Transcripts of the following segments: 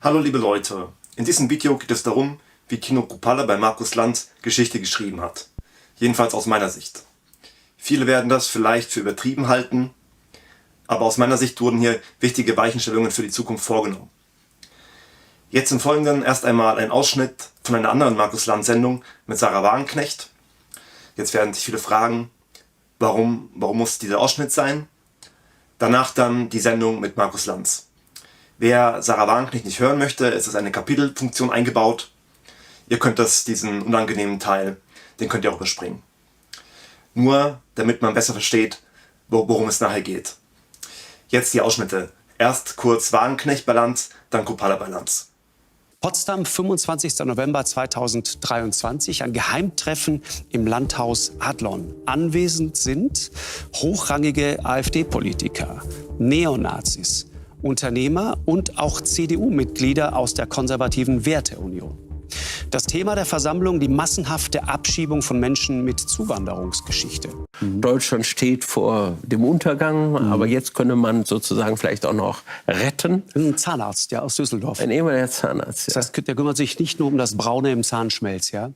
Hallo liebe Leute, in diesem Video geht es darum, wie Kino Kruppalla bei Markus Lanz Geschichte geschrieben hat. Jedenfalls aus meiner Sicht. Viele werden das vielleicht für übertrieben halten, aber aus meiner Sicht wurden hier wichtige Weichenstellungen für die Zukunft vorgenommen. Jetzt im Folgenden erst einmal ein Ausschnitt von einer anderen Markus Lanz Sendung mit Sarah Wagenknecht. Jetzt werden sich viele fragen, warum muss dieser Ausschnitt sein? Danach dann die Sendung mit Markus Lanz. Wer Sarah Wagenknecht nicht hören möchte, es ist eine Kapitelfunktion eingebaut. Ihr könnt diesen unangenehmen Teil, den könnt ihr auch überspringen. Nur damit man besser versteht, worum es nachher geht. Jetzt die Ausschnitte. Erst kurz Wagenknecht bei Lanz, dann Kruppalla bei Lanz. Potsdam, 25. November 2023, ein Geheimtreffen im Landhaus Adlon. Anwesend sind hochrangige AfD-Politiker, Neonazis, Unternehmer und auch CDU-Mitglieder aus der konservativen Werteunion. Das Thema der Versammlung, die massenhafte Abschiebung von Menschen mit Zuwanderungsgeschichte. Deutschland steht vor dem Untergang, aber jetzt könne man sozusagen vielleicht auch noch retten. Ein Zahnarzt, ja, aus Düsseldorf. Ein ehemaliger Zahnarzt, ja. Das heißt, der kümmert sich nicht nur um das Braune im Zahnschmelz, ja?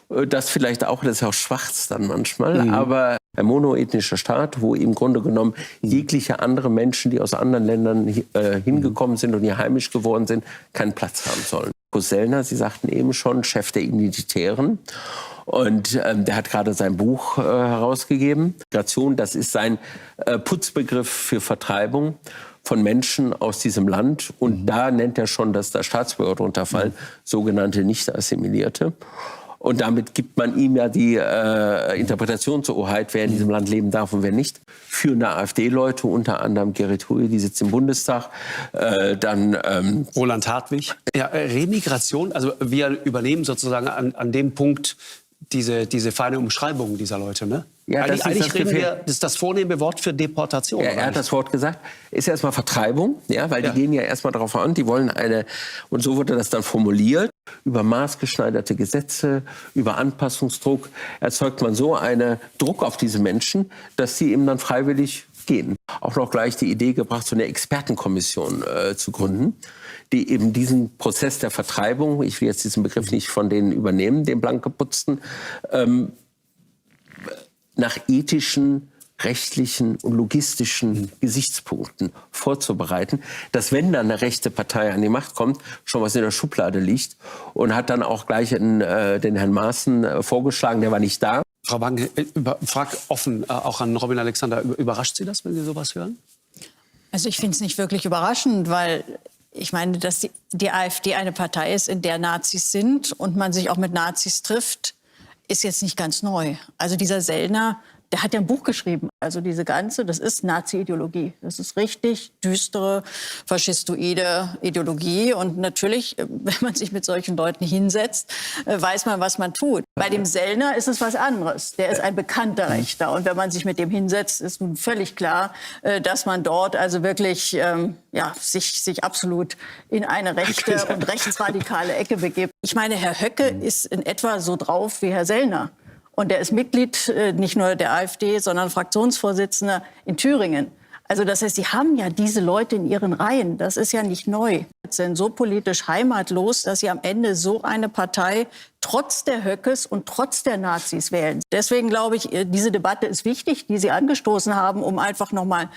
Das vielleicht auch, das ist auch schwarz dann manchmal, aber ein monoethnischer Staat, wo im Grunde genommen jegliche andere Menschen, die aus anderen Ländern hingekommen sind und hier heimisch geworden sind, keinen Platz haben sollen. Markus Sellner, Sie sagten eben schon, Chef der Identitären. Und der hat gerade sein Buch herausgegeben. Migration, das ist sein Putzbegriff für Vertreibung von Menschen aus diesem Land. Und da nennt er schon, dass da Staatsbürger drunter fallen, sogenannte Nicht-Assimilierte. Und damit gibt man ihm ja die Interpretationshoheit, wer in diesem Land leben darf und wer nicht. Führende AfD-Leute, unter anderem Gerrit Huey, die sitzt im Bundestag. Roland Hartwig. Ja, Remigration, also wir übernehmen sozusagen an dem Punkt diese feine Umschreibung dieser Leute, ne? Ja, das ist das vornehme Wort für Deportation. Ja, er hat das Wort gesagt. Ist erstmal Vertreibung, ja, weil die gehen ja erstmal darauf an, die wollen und so wurde das dann formuliert, über maßgeschneiderte Gesetze, über Anpassungsdruck erzeugt man so einen Druck auf diese Menschen, dass sie eben dann freiwillig gehen. Auch noch gleich die Idee gebracht, so eine Expertenkommission zu gründen, die eben diesen Prozess der Vertreibung, ich will jetzt diesen Begriff nicht von denen übernehmen, den blankgeputzten, nach ethischen, rechtlichen und logistischen Gesichtspunkten vorzubereiten, dass wenn dann eine rechte Partei an die Macht kommt, schon was in der Schublade liegt und hat dann auch gleich den Herrn Maaßen vorgeschlagen, der war nicht da. Frau Wagen, frag offen auch an Robin Alexander, überrascht Sie das, wenn Sie sowas hören? Also ich finde es nicht wirklich überraschend, weil ich meine, dass die AfD eine Partei ist, in der Nazis sind und man sich auch mit Nazis trifft, ist jetzt nicht ganz neu. Also dieser Sellner, der hat ja ein Buch geschrieben. Also das ist Nazi-Ideologie. Das ist richtig düstere, faschistoide Ideologie. Und natürlich, wenn man sich mit solchen Leuten hinsetzt, weiß man, was man tut. Bei dem Sellner ist es was anderes. Der ist ein bekannter Rechter. Und wenn man sich mit dem hinsetzt, ist nun völlig klar, dass man dort also wirklich sich absolut in eine rechte und rechtsradikale Ecke begibt. Ich meine, Herr Höcke ist in etwa so drauf wie Herr Sellner. Und er ist Mitglied nicht nur der AfD, sondern Fraktionsvorsitzender in Thüringen. Also das heißt, sie haben ja diese Leute in ihren Reihen. Das ist ja nicht neu. Sie sind so politisch heimatlos, dass sie am Ende so eine Partei trotz der Höckes und trotz der Nazis wählen. Deswegen glaube ich, diese Debatte ist wichtig, die Sie angestoßen haben, um einfach noch mal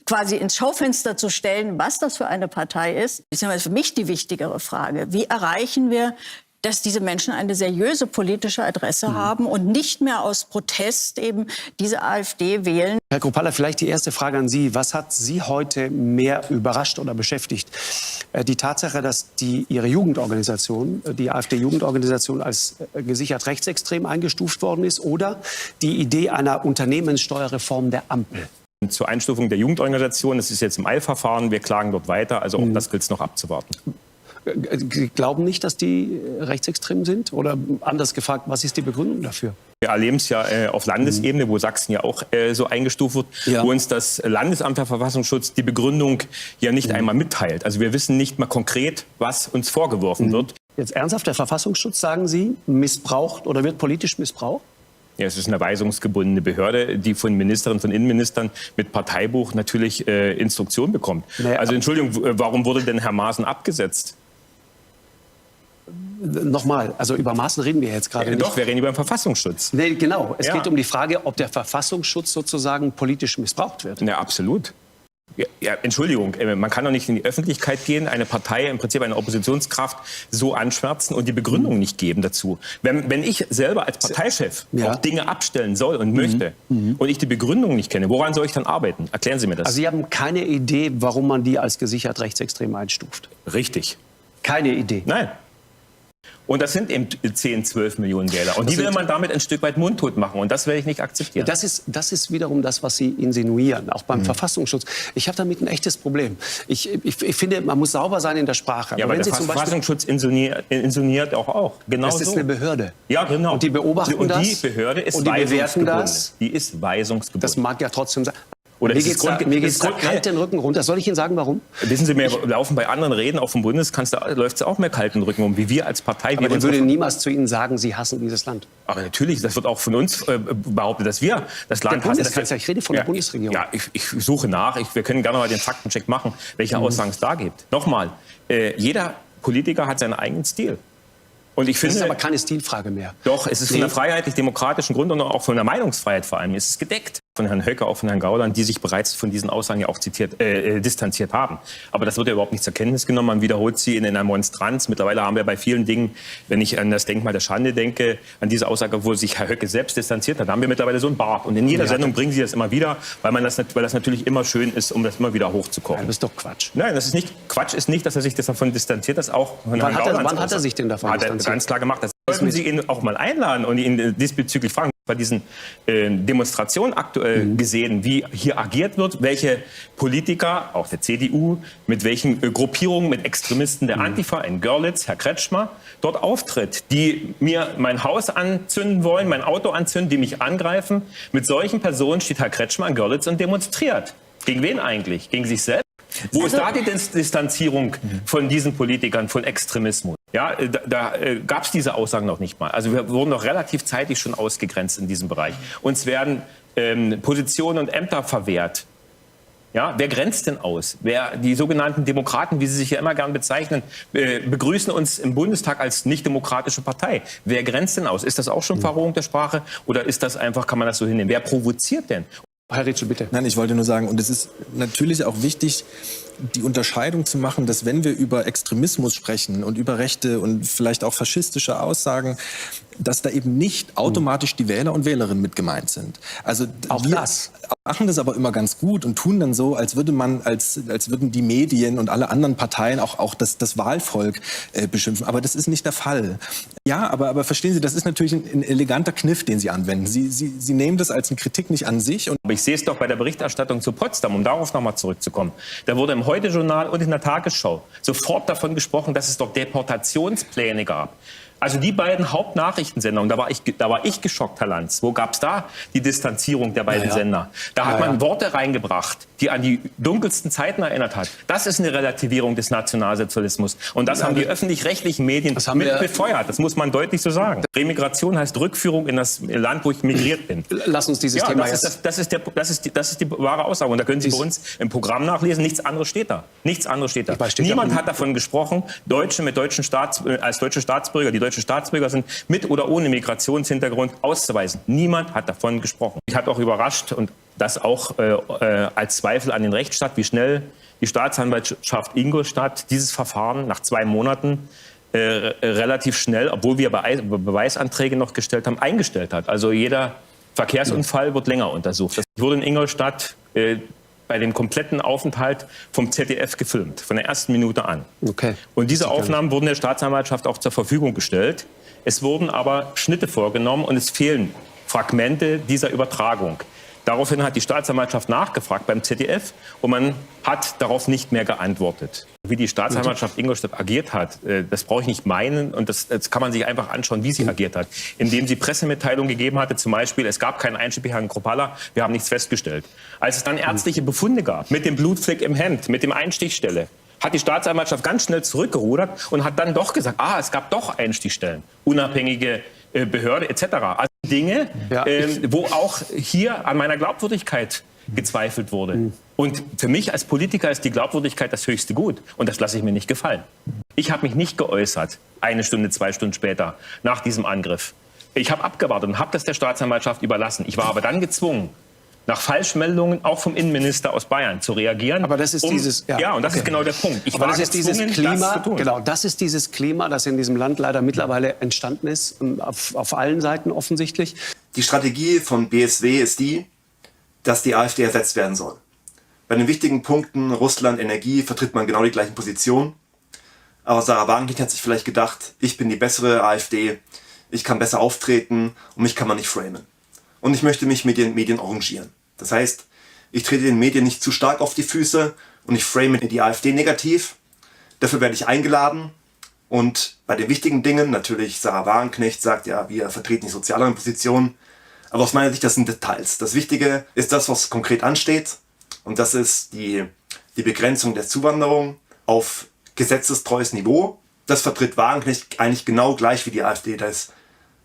quasi ins Schaufenster zu stellen, was das für eine Partei ist. Das ist für mich die wichtigere Frage. Wie erreichen wir, dass diese Menschen eine seriöse politische Adresse haben und nicht mehr aus Protest eben diese AfD wählen. Herr Kruppalla, vielleicht die erste Frage an Sie. Was hat Sie heute mehr überrascht oder beschäftigt? Die Tatsache, dass Ihre Jugendorganisation, die AfD-Jugendorganisation, als gesichert rechtsextrem eingestuft worden ist, oder die Idee einer Unternehmenssteuerreform der Ampel? Zur Einstufung der Jugendorganisation, das ist jetzt im Eilverfahren, wir klagen dort weiter, also auch das gilt es noch abzuwarten. Sie glauben nicht, dass die rechtsextrem sind? Oder anders gefragt, was ist die Begründung dafür? Wir erleben es ja auf Landesebene, wo Sachsen ja auch so eingestuft wird, wo uns das Landesamt für Verfassungsschutz die Begründung ja nicht einmal mitteilt. Also wir wissen nicht mal konkret, was uns vorgeworfen wird. Jetzt ernsthaft, der Verfassungsschutz, sagen Sie, missbraucht oder wird politisch missbraucht? Ja, es ist eine weisungsgebundene Behörde, die von Ministerinnen, von Innenministern mit Parteibuch natürlich Instruktion bekommt. Naja, also Entschuldigung, warum wurde denn Herr Maaßen abgesetzt? Nochmal, also über Maßen reden wir jetzt gerade nicht. Doch, wir reden über den Verfassungsschutz. Nee, genau, es Ja. geht um die Frage, ob der Verfassungsschutz sozusagen politisch missbraucht wird. Ja, absolut. Ja, Entschuldigung, man kann doch nicht in die Öffentlichkeit gehen, eine Partei, im Prinzip eine Oppositionskraft, so anschwärzen und die Begründung nicht geben dazu. Wenn ich selber als Parteichef Ja. auch Dinge abstellen soll und möchte und ich die Begründung nicht kenne, woran soll ich dann arbeiten? Erklären Sie mir das. Also Sie haben keine Idee, warum man die als gesichert rechtsextrem einstuft? Richtig. Keine Idee. Nein. Und das sind eben 10, 12 Millionen Wähler. Und die will man damit ein Stück weit mundtot machen. Und das werde ich nicht akzeptieren. Das ist wiederum das, was Sie insinuieren, auch beim Verfassungsschutz. Ich habe damit ein echtes Problem. Ich finde, man muss sauber sein in der Sprache. Ja, aber der Verfassungsschutz insinuiert auch. Genau das ist so. eine Behörde. Ja, genau. Und die beobachten das. Und die Behörde ist und die bewerten weisungsgebunden. das. Die ist weisungsgebunden. Das mag ja trotzdem sein. Oder mir ist es geht es da kalt den Rücken runter. Soll ich Ihnen sagen, warum? Wissen Sie, wir laufen bei anderen Reden, auch vom Bundeskanzler, läuft es auch mehr kalten Rücken um, wie wir als Partei. Aber ich würde niemals zu Ihnen sagen, Sie hassen dieses Land. Aber natürlich, das wird auch von uns behauptet, dass wir das Land Der hassen. Bundeskanzler, ich rede von der Bundesregierung. Ja, ich suche nach. Wir können gerne mal den Faktencheck machen, welche Aussagen es da gibt. Nochmal, jeder Politiker hat seinen eigenen Stil. Und ich finde, das ist aber keine Stilfrage mehr. Doch, es ist von der freiheitlich-demokratischen Grund und auch von der Meinungsfreiheit vor allem. Es ist gedeckt von Herrn Höcke, auch von Herrn Gauland, die sich bereits von diesen Aussagen ja auch distanziert haben. Aber das wird ja überhaupt nicht zur Kenntnis genommen. Man wiederholt sie in einer Monstranz. Mittlerweile haben wir bei vielen Dingen, wenn ich an das Denkmal der Schande denke, an diese Aussage, wo sich Herr Höcke selbst distanziert hat, haben wir mittlerweile so einen Bart. Und in jeder Sendung bringen sie das immer wieder, weil das natürlich immer schön ist, um das immer wieder hochzukochen. Ja, das ist doch Quatsch. Nein, das ist nicht Quatsch, ist nicht, dass er sich davon distanziert, das auch von Herrn Gauland. Wann hat er sich denn davon distanziert? Ganz klar gemacht. Das sollten Sie ihn auch mal einladen und ihn diesbezüglich fragen. Bei diesen Demonstrationen aktuell gesehen, wie hier agiert wird, welche Politiker, auch der CDU, mit welchen Gruppierungen, mit Extremisten der Antifa in Görlitz, Herr Kretschmer, dort auftritt, die mir mein Haus anzünden wollen, mein Auto anzünden, die mich angreifen. Mit solchen Personen steht Herr Kretschmer in Görlitz und demonstriert. Gegen wen eigentlich? Gegen sich selbst? Wo ist da die Distanzierung von diesen Politikern, von Extremismus? Ja, da gab es diese Aussagen noch nicht mal. Also wir wurden noch relativ zeitig schon ausgegrenzt in diesem Bereich. Uns werden Positionen und Ämter verwehrt. Ja, wer grenzt denn aus? Die sogenannten Demokraten, wie sie sich ja immer gern bezeichnen, begrüßen uns im Bundestag als nicht-demokratische Partei. Wer grenzt denn aus? Ist das auch schon Verrohung der Sprache oder ist das einfach, kann man das so hinnehmen? Wer provoziert denn? Herr Ritschl, bitte. Nein, ich wollte nur sagen, und es ist natürlich auch wichtig, die Unterscheidung zu machen, dass wenn wir über Extremismus sprechen und über rechte und vielleicht auch faschistische Aussagen, dass da eben nicht automatisch die Wähler und Wählerinnen mit gemeint sind. Also auch wir das machen das aber immer ganz gut und tun dann so, als würden die Medien und alle anderen Parteien auch das Wahlvolk beschimpfen. Aber das ist nicht der Fall. Ja, aber verstehen Sie, das ist natürlich ein eleganter Kniff, den Sie anwenden. Sie nehmen das als eine Kritik nicht an sich. Aber ich sehe es doch bei der Berichterstattung zu Potsdam, um darauf nochmal zurückzukommen. Da wurde im Heute-Journal und in der Tagesschau sofort davon gesprochen, dass es doch Deportationspläne gab. Also die beiden Hauptnachrichtensendungen, da war ich geschockt, Herr Lanz. Wo gab es da die Distanzierung der beiden Sender? Da hat man Worte reingebracht, die an die dunkelsten Zeiten erinnert hat. Das ist eine Relativierung des Nationalsozialismus. Und das haben die öffentlich-rechtlichen Medien mit befeuert. Das muss man deutlich so sagen. Remigration heißt Rückführung in das Land, wo ich migriert bin. Lass uns dieses Thema das ist die wahre Aussage. Und da können Sie bei uns im Programm nachlesen. Nichts anderes steht da. Nichts anderes steht da. Niemand hat davon gesprochen, Deutsche mit als deutsche Staatsbürger, die deutsche Staatsbürger sind, mit oder ohne Migrationshintergrund auszuweisen. Niemand hat davon gesprochen. Mich hat auch überrascht und das auch als Zweifel an den Rechtsstaat, wie schnell die Staatsanwaltschaft Ingolstadt dieses Verfahren nach 2 Monaten relativ schnell, obwohl wir Beweisanträge noch gestellt haben, eingestellt hat. Also jeder Verkehrsunfall wird länger untersucht. Das wurde in Ingolstadt bei dem kompletten Aufenthalt vom ZDF gefilmt, von der ersten Minute an. Okay. Und diese Aufnahmen wurden der Staatsanwaltschaft auch zur Verfügung gestellt. Es wurden aber Schnitte vorgenommen und es fehlen Fragmente dieser Übertragung. Daraufhin hat die Staatsanwaltschaft nachgefragt beim ZDF und man hat darauf nicht mehr geantwortet. Wie die Staatsanwaltschaft Ingolstadt agiert hat, das brauche ich nicht meinen und das kann man sich einfach anschauen, wie sie agiert hat. Indem sie Pressemitteilungen gegeben hatte, zum Beispiel, es gab keinen Einschnitt bei Herrn Kruppalla, wir haben nichts festgestellt. Als es dann ärztliche Befunde gab, mit dem Blutfleck im Hemd, mit dem Einstichstelle, hat die Staatsanwaltschaft ganz schnell zurückgerudert und hat dann doch gesagt, es gab doch Einstichstellen, unabhängige Behörde etc. Also Dinge, wo auch hier an meiner Glaubwürdigkeit gezweifelt wurde. Und für mich als Politiker ist die Glaubwürdigkeit das höchste Gut. Und das lasse ich mir nicht gefallen. Ich habe mich nicht geäußert, 1 Stunde, 2 Stunden später, nach diesem Angriff. Ich habe abgewartet und habe das der Staatsanwaltschaft überlassen. Ich war aber dann gezwungen, nach Falschmeldungen auch vom Innenminister aus Bayern zu reagieren. Aber das ist dieses... Ja, und das ist genau der Punkt. Ich Aber war das ist dieses gezwungen, Klima, das zu tun. genau, das ist dieses Klima, das in diesem Land leider mittlerweile entstanden ist, auf allen Seiten offensichtlich. Die Strategie von BSW ist die, dass die AfD ersetzt werden soll. Bei den wichtigen Punkten Russland, Energie vertritt man genau die gleichen Positionen. Aber Sarah Wagenknecht hat sich vielleicht gedacht, ich bin die bessere AfD, ich kann besser auftreten und mich kann man nicht framen. Und ich möchte mich mit den Medien arrangieren. Das heißt, ich trete den Medien nicht zu stark auf die Füße und ich frame die AfD negativ. Dafür werde ich eingeladen. Und bei den wichtigen Dingen, natürlich Sarah Wagenknecht sagt, ja, wir vertreten die sozialeren Positionen. Aber aus meiner Sicht, das sind Details. Das Wichtige ist das, was konkret ansteht. Und das ist die Begrenzung der Zuwanderung auf gesetzestreues Niveau. Das vertritt Wagenknecht eigentlich genau gleich wie die AfD. Da ist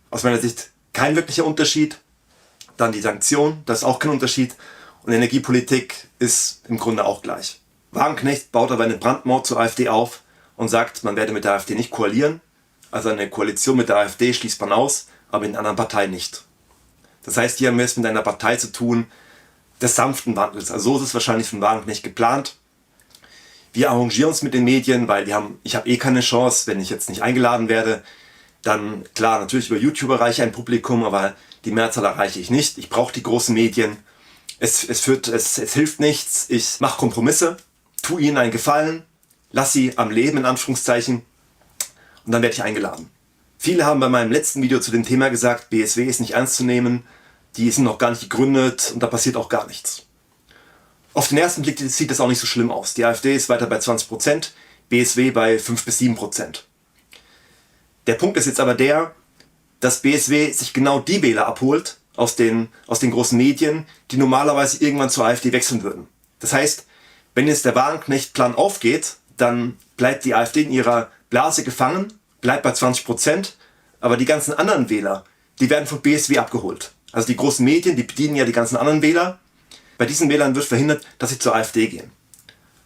aus meiner Sicht kein wirklicher Unterschied. Dann die Sanktionen, das ist auch kein Unterschied. Und Energiepolitik ist im Grunde auch gleich. Wagenknecht baut aber eine Brandmauer zur AfD auf und sagt, man werde mit der AfD nicht koalieren. Also eine Koalition mit der AfD schließt man aus, aber in anderen Parteien nicht. Das heißt, hier haben wir es mit einer Partei zu tun des sanften Wandels. Also so ist es wahrscheinlich von Wagenknecht geplant. Wir arrangieren uns mit den Medien, weil ich habe eh keine Chance, wenn ich jetzt nicht eingeladen werde. Dann, klar, natürlich über YouTube erreiche ich ein Publikum, aber die Mehrzahl erreiche ich nicht. Ich brauche die großen Medien. Es hilft nichts. Ich mache Kompromisse, tue ihnen einen Gefallen, lasse sie am Leben, in Anführungszeichen, und dann werde ich eingeladen. Viele haben bei meinem letzten Video zu dem Thema gesagt, BSW ist nicht ernst zu nehmen, die sind noch gar nicht gegründet und da passiert auch gar nichts. Auf den ersten Blick sieht das auch nicht so schlimm aus. Die AfD ist weiter bei 20%, BSW bei 5 bis 7%. Der Punkt ist jetzt aber der, dass BSW sich genau die Wähler abholt aus den großen Medien, die normalerweise irgendwann zur AfD wechseln würden. Das heißt, wenn jetzt der Wagenknecht-Plan aufgeht, dann bleibt die AfD in ihrer Blase gefangen, bleibt bei 20%, aber die ganzen anderen Wähler, die werden von BSW abgeholt. Also die großen Medien, die bedienen ja die ganzen anderen Wähler. Bei diesen Wählern wird verhindert, dass sie zur AfD gehen.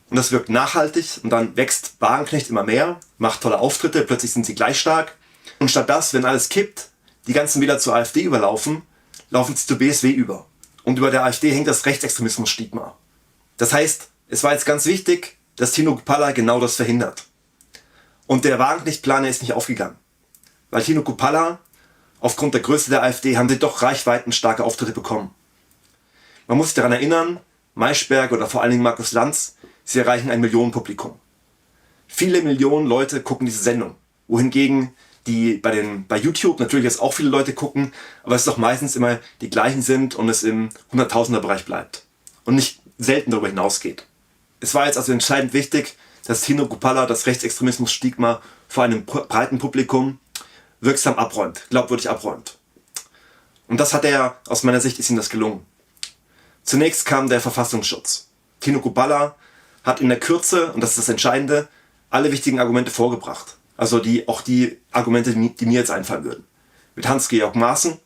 Und das wirkt nachhaltig und dann wächst Wagenknecht immer mehr, macht tolle Auftritte, plötzlich sind sie gleich stark. Und statt das, wenn alles kippt, die ganzen Wähler zur AfD überlaufen, laufen sie zur BSW über. Und über der AfD hängt das Rechtsextremismus-Stigma. Das heißt, es war jetzt ganz wichtig, dass Tino Kupala genau das verhindert. Und der Wagenknecht-Plan ist nicht aufgegangen. Weil Tino Kupala, aufgrund der Größe der AfD, haben sie doch reichweitenstarke Auftritte bekommen. Man muss sich daran erinnern, Maischberger oder vor allen Dingen Markus Lanz, sie erreichen ein Millionenpublikum. Viele Millionen Leute gucken diese Sendung. Wohingegen bei YouTube natürlich jetzt auch viele Leute gucken, aber es doch meistens immer die gleichen sind und es im Hunderttausender-Bereich bleibt. Und nicht selten darüber hinausgeht. Es war jetzt also entscheidend wichtig, dass Tino Kupala das Rechtsextremismus-Stigma vor einem breiten Publikum wirksam abräumt, glaubwürdig abräumt. Und das hat er, aus meiner Sicht ist ihm das gelungen. Zunächst kam der Verfassungsschutz. Tino Kupala hat in der Kürze, und das ist das Entscheidende, alle wichtigen Argumente vorgebracht. Also auch die Argumente, die mir jetzt einfallen würden. Mit Hans-Georg Maaßen.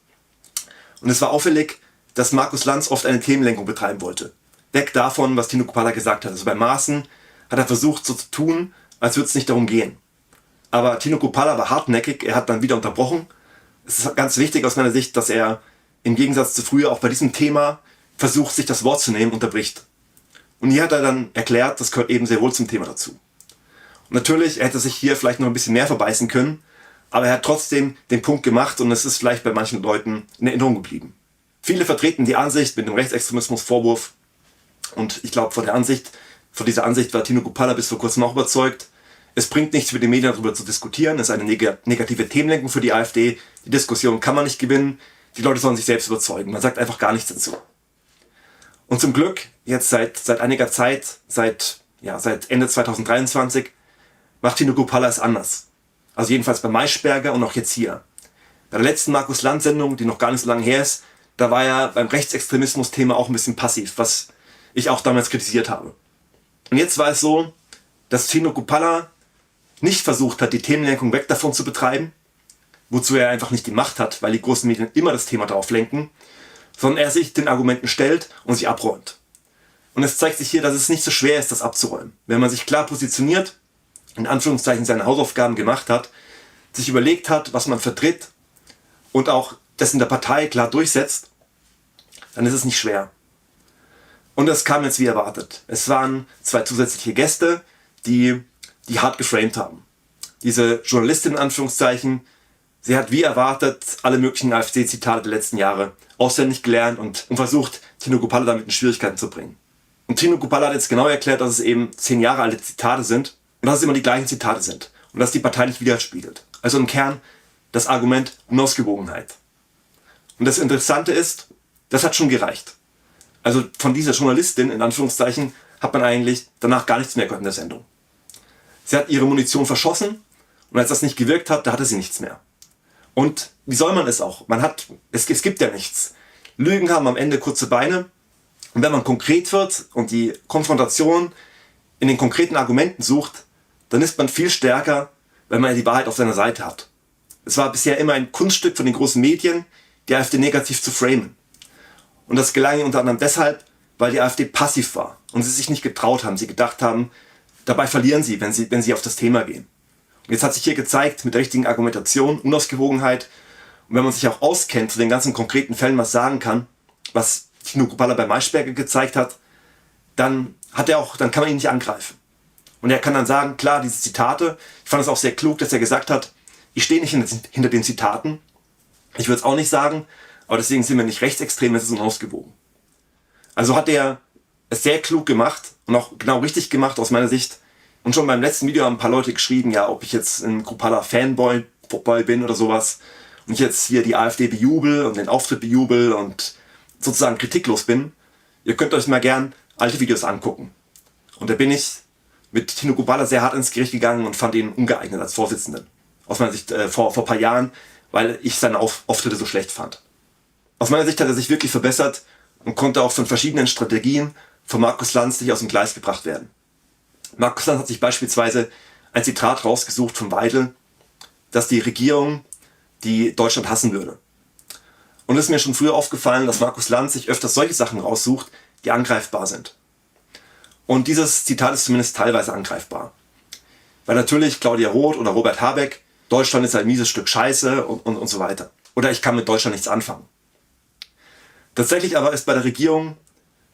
Und es war auffällig, dass Markus Lanz oft eine Themenlenkung betreiben wollte. Weg davon, was Tino Kupala gesagt hat. Also bei Maaßen hat er versucht, so zu tun, als würde es nicht darum gehen. Aber Tino Kupala war hartnäckig, er hat dann wieder unterbrochen. Es ist ganz wichtig aus meiner Sicht, dass er im Gegensatz zu früher auch bei diesem Thema versucht, sich das Wort zu nehmen, unterbricht. Und hier hat er dann erklärt, das gehört eben sehr wohl zum Thema dazu. Und natürlich, er hätte sich hier vielleicht noch ein bisschen mehr verbeißen können, aber er hat trotzdem den Punkt gemacht und es ist vielleicht bei manchen Leuten in Erinnerung geblieben. Viele vertreten die Ansicht mit dem Rechtsextremismus-Vorwurf und ich glaube, von dieser Ansicht war Tino Kupala bis vor kurzem auch überzeugt. Es bringt nichts für die Medien darüber zu diskutieren, es ist eine negative Themenlenkung für die AfD, die Diskussion kann man nicht gewinnen, die Leute sollen sich selbst überzeugen, man sagt einfach gar nichts dazu. Und zum Glück, jetzt seit einiger Zeit, seit Ende 2023, macht Tino Kupala es anders. Also jedenfalls bei Maischberger und auch jetzt hier. Bei der letzten Markus-Lanz-Sendung, die noch gar nicht so lange her ist, da war er beim Rechtsextremismus-Thema auch ein bisschen passiv, was ich auch damals kritisiert habe. Und jetzt war es so, dass Tino Kupala nicht versucht hat, die Themenlenkung weg davon zu betreiben, wozu er einfach nicht die Macht hat, weil die großen Medien immer das Thema darauf lenken, sondern er sich den Argumenten stellt und sie abräumt. Und es zeigt sich hier, dass es nicht so schwer ist, das abzuräumen. Wenn man sich klar positioniert, in Anführungszeichen seine Hausaufgaben gemacht hat, sich überlegt hat, was man vertritt und auch das in der Partei klar durchsetzt, dann ist es nicht schwer. Und das kam jetzt wie erwartet. Es waren 2 zusätzliche Gäste, die hart geframed haben. Diese Journalistin in Anführungszeichen, sie hat wie erwartet alle möglichen AfD-Zitate der letzten Jahre auswendig gelernt und versucht, Tino Kupala damit in Schwierigkeiten zu bringen. Und Tino Kupala hat jetzt genau erklärt, dass es eben 10 Jahre alte Zitate sind und dass es immer die gleichen Zitate sind und dass die Partei nicht widerspiegelt. Also im Kern das Argument Unausgewogenheit. Und das Interessante ist, das hat schon gereicht. Also von dieser Journalistin, in Anführungszeichen, hat man eigentlich danach gar nichts mehr gehört in der Sendung. Sie hat ihre Munition verschossen und als das nicht gewirkt hat, da hatte sie nichts mehr. Und wie soll man es auch? Es gibt ja nichts. Lügen haben am Ende kurze Beine. Und wenn man konkret wird und die Konfrontation in den konkreten Argumenten sucht, dann ist man viel stärker, wenn man die Wahrheit auf seiner Seite hat. Es war bisher immer ein Kunststück von den großen Medien, die AfD negativ zu framen. Und das gelang ihnen unter anderem deshalb, weil die AfD passiv war und sie sich nicht getraut haben. Sie gedacht haben, dabei verlieren sie, wenn sie auf das Thema gehen. Und jetzt hat sich hier gezeigt, mit der richtigen Argumentation, Unausgewogenheit, und wenn man sich auch auskennt, zu den ganzen konkreten Fällen was sagen kann, was Tino Kupala bei Maischberger gezeigt hat, dann kann man ihn nicht angreifen. Und er kann dann sagen, klar, diese Zitate, ich fand es auch sehr klug, dass er gesagt hat, ich stehe nicht hinter den Zitaten, ich würde es auch nicht sagen, aber deswegen sind wir nicht rechtsextrem, es ist unausgewogen. Also hat er es sehr klug gemacht und auch genau richtig gemacht aus meiner Sicht. Und schon beim letzten Video haben ein paar Leute geschrieben, ja, ob ich jetzt ein Kupala-Fanboy bin oder sowas und ich jetzt hier die AfD bejubel und den Auftritt bejubel und sozusagen kritiklos bin. Ihr könnt euch mal gern alte Videos angucken. Und da bin ich mit Tino Kupala sehr hart ins Gericht gegangen und fand ihn ungeeignet als Vorsitzenden. Aus meiner Sicht vor ein paar Jahren, weil ich seine Auftritte so schlecht fand. Aus meiner Sicht hat er sich wirklich verbessert und konnte auch von verschiedenen Strategien von Markus Lanz nicht aus dem Gleis gebracht werden. Markus Lanz hat sich beispielsweise ein Zitat rausgesucht von Weidel, dass die Regierung die Deutschland hassen würde. Und es ist mir schon früher aufgefallen, dass Markus Lanz sich öfters solche Sachen raussucht, die angreifbar sind. Und dieses Zitat ist zumindest teilweise angreifbar. Weil natürlich Claudia Roth oder Robert Habeck, Deutschland ist ein mieses Stück Scheiße und so weiter. Oder ich kann mit Deutschland nichts anfangen. Tatsächlich aber ist bei der Regierung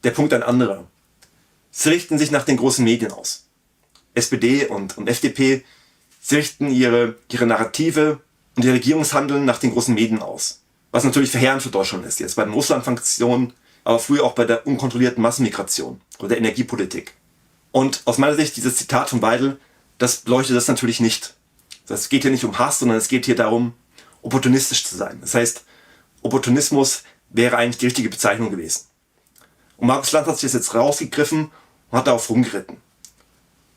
der Punkt ein anderer. Sie richten sich nach den großen Medien aus. SPD und FDP, sie richten ihre Narrative und ihr Regierungshandeln nach den großen Medien aus. Was natürlich verheerend für Deutschland ist, jetzt bei den Russland-Sanktionen, aber früher auch bei der unkontrollierten Massenmigration oder der Energiepolitik. Und aus meiner Sicht, dieses Zitat von Weidel, das beleuchtet das natürlich nicht. Es geht hier nicht um Hass, sondern es geht hier darum, opportunistisch zu sein. Das heißt, Opportunismus wäre eigentlich die richtige Bezeichnung gewesen. Und Markus Lanz hat sich das jetzt rausgegriffen und hat darauf rumgeritten.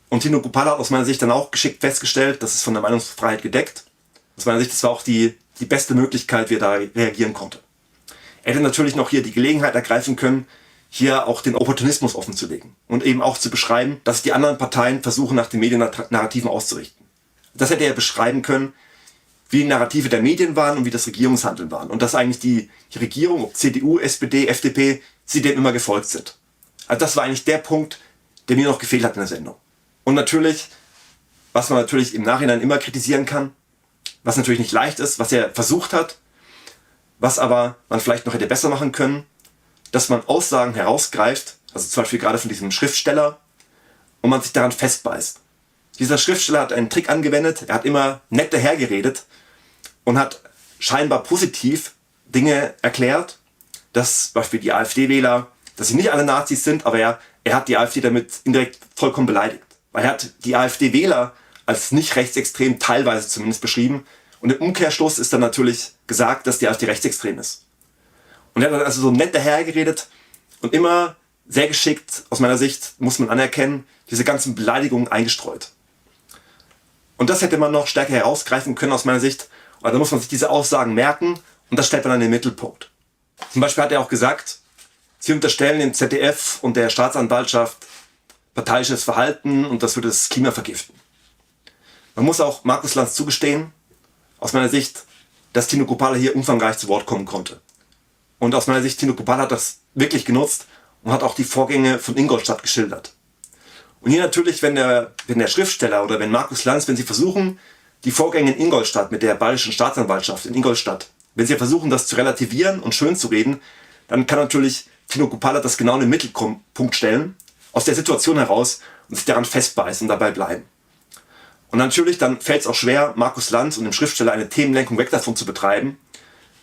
Und Tino Kupala hat aus meiner Sicht dann auch geschickt festgestellt, das ist von der Meinungsfreiheit gedeckt. Aus meiner Sicht, das war auch die beste Möglichkeit, wie er da reagieren konnte. Er hätte natürlich noch hier die Gelegenheit ergreifen können, hier auch den Opportunismus offenzulegen und eben auch zu beschreiben, dass die anderen Parteien versuchen, nach den Mediennarrativen auszurichten. Das hätte er beschreiben können, wie die Narrative der Medien waren und wie das Regierungshandeln waren. Und dass eigentlich die Regierung, ob CDU, SPD, FDP, sie dem immer gefolgt sind. Also das war eigentlich der Punkt, der mir noch gefehlt hat in der Sendung. Und natürlich, was man natürlich im Nachhinein immer kritisieren kann, was natürlich nicht leicht ist, was er versucht hat, was aber man vielleicht noch hätte besser machen können, dass man Aussagen herausgreift, also zum Beispiel gerade von diesem Schriftsteller, und man sich daran festbeißt. Dieser Schriftsteller hat einen Trick angewendet, er hat immer nett dahergeredet und hat scheinbar positiv Dinge erklärt, dass zum Beispiel die AfD-Wähler, dass sie nicht alle Nazis sind, aber er hat die AfD damit indirekt vollkommen beleidigt. Weil er hat die AfD-Wähler als nicht rechtsextrem teilweise zumindest beschrieben und im Umkehrschluss ist dann natürlich gesagt, dass die AfD rechtsextrem ist. Und er hat also so nett dahergeredet und immer sehr geschickt, aus meiner Sicht, muss man anerkennen, diese ganzen Beleidigungen eingestreut. Und das hätte man noch stärker herausgreifen können aus meiner Sicht. Und da muss man sich diese Aussagen merken und das stellt man dann in den Mittelpunkt. Zum Beispiel hat er auch gesagt, sie unterstellen dem ZDF und der Staatsanwaltschaft parteiisches Verhalten und das würde das Klima vergiften. Man muss auch Markus Lanz zugestehen, aus meiner Sicht, dass Tino Kupala hier umfangreich zu Wort kommen konnte. Und aus meiner Sicht, Tino Kupala hat das wirklich genutzt, und hat auch die Vorgänge von Ingolstadt geschildert. Und hier natürlich, wenn der Schriftsteller oder wenn Markus Lanz, wenn sie versuchen, die Vorgänge in Ingolstadt mit der Bayerischen Staatsanwaltschaft in Ingolstadt, wenn sie versuchen, das zu relativieren und schön zu reden, dann kann natürlich Tino Kruppalla das genau in den Mittelpunkt stellen, aus der Situation heraus und sich daran festbeißen und dabei bleiben. Und natürlich, dann fällt es auch schwer, Markus Lanz und dem Schriftsteller eine Themenlenkung weg davon zu betreiben.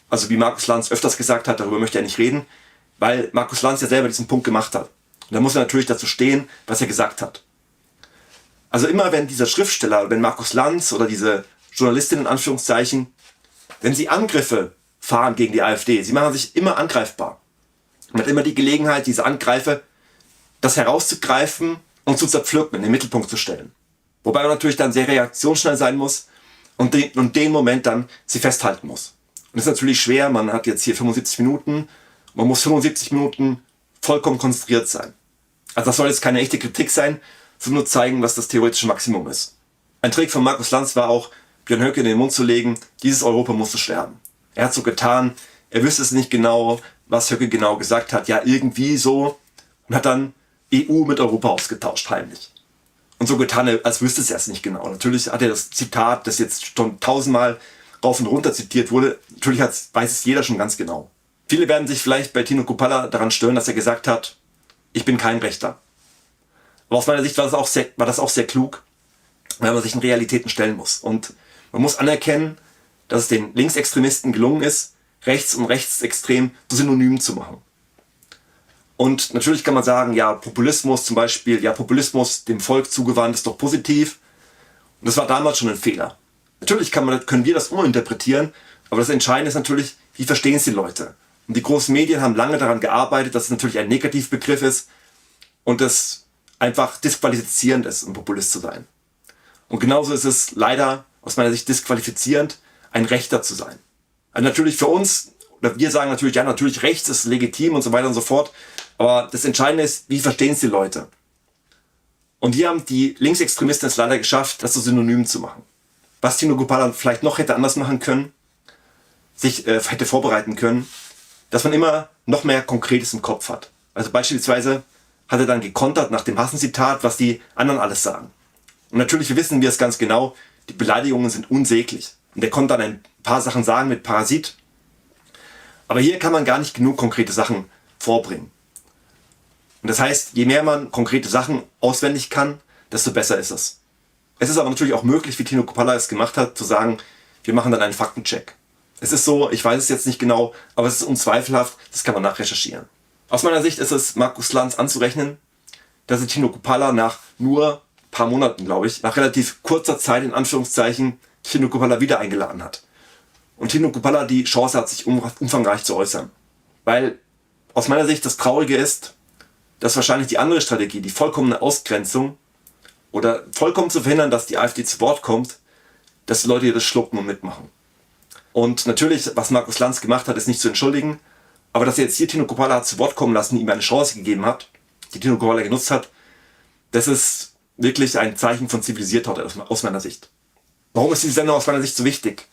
Also wie Markus Lanz öfters gesagt hat, darüber möchte er nicht reden, weil Markus Lanz ja selber diesen Punkt gemacht hat. Und da muss er natürlich dazu stehen, was er gesagt hat. Also immer wenn dieser Schriftsteller, wenn Markus Lanz oder diese Journalistin in Anführungszeichen, wenn sie Angriffe fahren gegen die AfD, sie machen sich immer angreifbar. Man hat immer die Gelegenheit, diese Angreifer, das herauszugreifen und zu zerpflücken, in den Mittelpunkt zu stellen. Wobei man natürlich dann sehr reaktionsschnell sein muss und den Moment dann sie festhalten muss. Und das ist natürlich schwer, man hat jetzt hier 75 Minuten, man muss 75 Minuten vollkommen konzentriert sein. Also das soll jetzt keine echte Kritik sein, sondern nur zeigen, was das theoretische Maximum ist. Ein Trick von Markus Lanz war auch, Björn Höcke in den Mund zu legen, dieses Europa musste sterben. Er hat so getan, er wüsste es nicht genau, was Höcke genau gesagt hat, ja irgendwie so, und hat dann EU mit Europa ausgetauscht, heimlich. Und so getan, als wüsste es erst nicht genau. Natürlich hat er das Zitat, das jetzt schon 1000-mal rauf und runter zitiert wurde, natürlich weiß es jeder schon ganz genau. Viele werden sich vielleicht bei Tino Kruppalla daran stören, dass er gesagt hat, ich bin kein Rechter. Aber aus meiner Sicht war das auch sehr klug, weil man sich in Realitäten stellen muss. Und man muss anerkennen, dass es den Linksextremisten gelungen ist, rechts und rechtsextrem zu Synonymen zu machen. Und natürlich kann man sagen, ja, Populismus zum Beispiel, ja, Populismus dem Volk zugewandt ist doch positiv. Und das war damals schon ein Fehler. Natürlich können wir das uminterpretieren, aber das Entscheidende ist natürlich, wie verstehen es die Leute? Und die großen Medien haben lange daran gearbeitet, dass es natürlich ein Negativbegriff ist und es einfach disqualifizierend ist, ein Populist zu sein. Und genauso ist es leider aus meiner Sicht disqualifizierend, ein Rechter zu sein. Also natürlich für uns, oder wir sagen natürlich, ja, natürlich rechts ist legitim und so weiter und so fort, aber das Entscheidende ist, wie verstehen es die Leute? Und hier haben die Linksextremisten es leider geschafft, das so synonym zu machen. Was Tino Kruppalla vielleicht noch hätte anders machen können, sich hätte vorbereiten können, dass man immer noch mehr Konkretes im Kopf hat. Also beispielsweise hat er dann gekontert nach dem Hassenzitat, was die anderen alles sagen. Und natürlich, wir wissen es ganz genau, die Beleidigungen sind unsäglich. Und er konnte dann ein paar Sachen sagen mit Parasit. Aber hier kann man gar nicht genug konkrete Sachen vorbringen. Und das heißt, je mehr man konkrete Sachen auswendig kann, desto besser ist es. Es ist aber natürlich auch möglich, wie Tino Kruppalla es gemacht hat, zu sagen, wir machen dann einen Faktencheck. Es ist so, ich weiß es jetzt nicht genau, aber es ist unzweifelhaft, das kann man nachrecherchieren. Aus meiner Sicht ist es Markus Lanz anzurechnen, dass er Tino Kruppalla nach nur ein paar Monaten, glaube ich, nach relativ kurzer Zeit, in Anführungszeichen, Tino Kruppalla wieder eingeladen hat. Und Tino Kruppalla die Chance hat, sich umfangreich zu äußern. Weil aus meiner Sicht das Traurige ist, dass wahrscheinlich die andere Strategie, die vollkommene Ausgrenzung oder vollkommen zu verhindern, dass die AfD zu Wort kommt, dass die Leute hier das schlucken und mitmachen. Und natürlich, was Markus Lanz gemacht hat, ist nicht zu entschuldigen, aber dass er jetzt hier Tino Kruppalla hat zu Wort kommen lassen, ihm eine Chance gegeben hat, die Tino Kruppalla genutzt hat, das ist wirklich ein Zeichen von Zivilisiertheit aus meiner Sicht. Warum ist diese Sendung aus meiner Sicht so wichtig?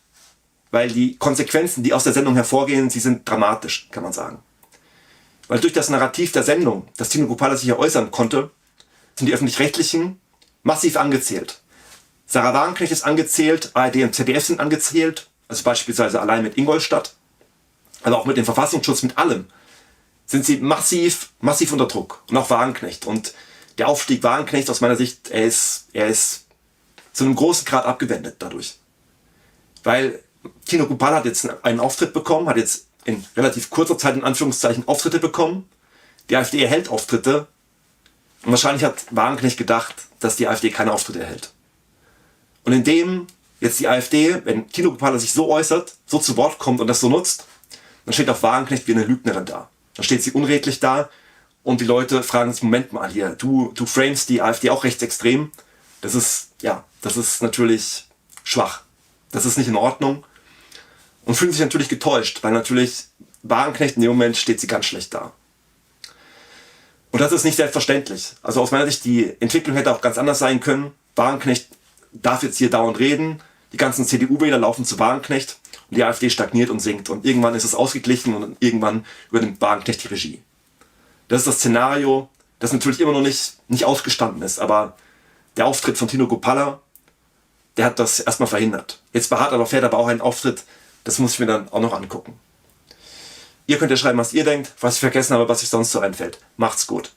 Weil die Konsequenzen, die aus der Sendung hervorgehen, sie sind dramatisch, kann man sagen. Weil durch das Narrativ der Sendung, dass Tino Kruppalla sich hier äußern konnte, sind die Öffentlich-Rechtlichen massiv angezählt. Sarah Wagenknecht ist angezählt, ARD und ZDF sind angezählt, also beispielsweise allein mit Ingolstadt, aber auch mit dem Verfassungsschutz, mit allem, sind sie massiv unter Druck. Und auch Wagenknecht. Und der Aufstieg Wagenknecht aus meiner Sicht, er ist zu einem großen Grad abgewendet dadurch. Weil Tino Kruppalla hat jetzt einen Auftritt bekommen, hat jetzt in relativ kurzer Zeit in Anführungszeichen Auftritte bekommen. Die AfD erhält Auftritte. Und wahrscheinlich hat Wagenknecht gedacht, dass die AfD keine Auftritte erhält. Und indem jetzt die AfD, wenn Tino Kruppalla sich so äußert, so zu Wort kommt und das so nutzt, dann steht auch Wagenknecht wie eine Lügnerin da. Dann steht sie unredlich da und die Leute fragen sich, Moment mal hier, du framest die AfD auch rechtsextrem. Das ist natürlich schwach. Das ist nicht in Ordnung. Und fühlen sich natürlich getäuscht, weil natürlich Wagenknecht in dem Moment steht sie ganz schlecht da. Und das ist nicht selbstverständlich. Also aus meiner Sicht, die Entwicklung hätte auch ganz anders sein können. Wagenknecht darf jetzt hier dauernd reden. Die ganzen CDU-Wähler laufen zu Wagenknecht und die AfD stagniert und sinkt. Und irgendwann ist es ausgeglichen und irgendwann übernimmt Wagenknecht die Regie. Das ist das Szenario, das natürlich immer noch nicht ausgestanden ist, aber der Auftritt von Tino Kruppalla, der hat das erstmal verhindert. Jetzt bei Hart aber Fair aber auch einen Auftritt, das muss ich mir dann auch noch angucken. Ihr könnt ja schreiben, was ihr denkt, was ich vergessen habe, was euch sonst so einfällt. Macht's gut.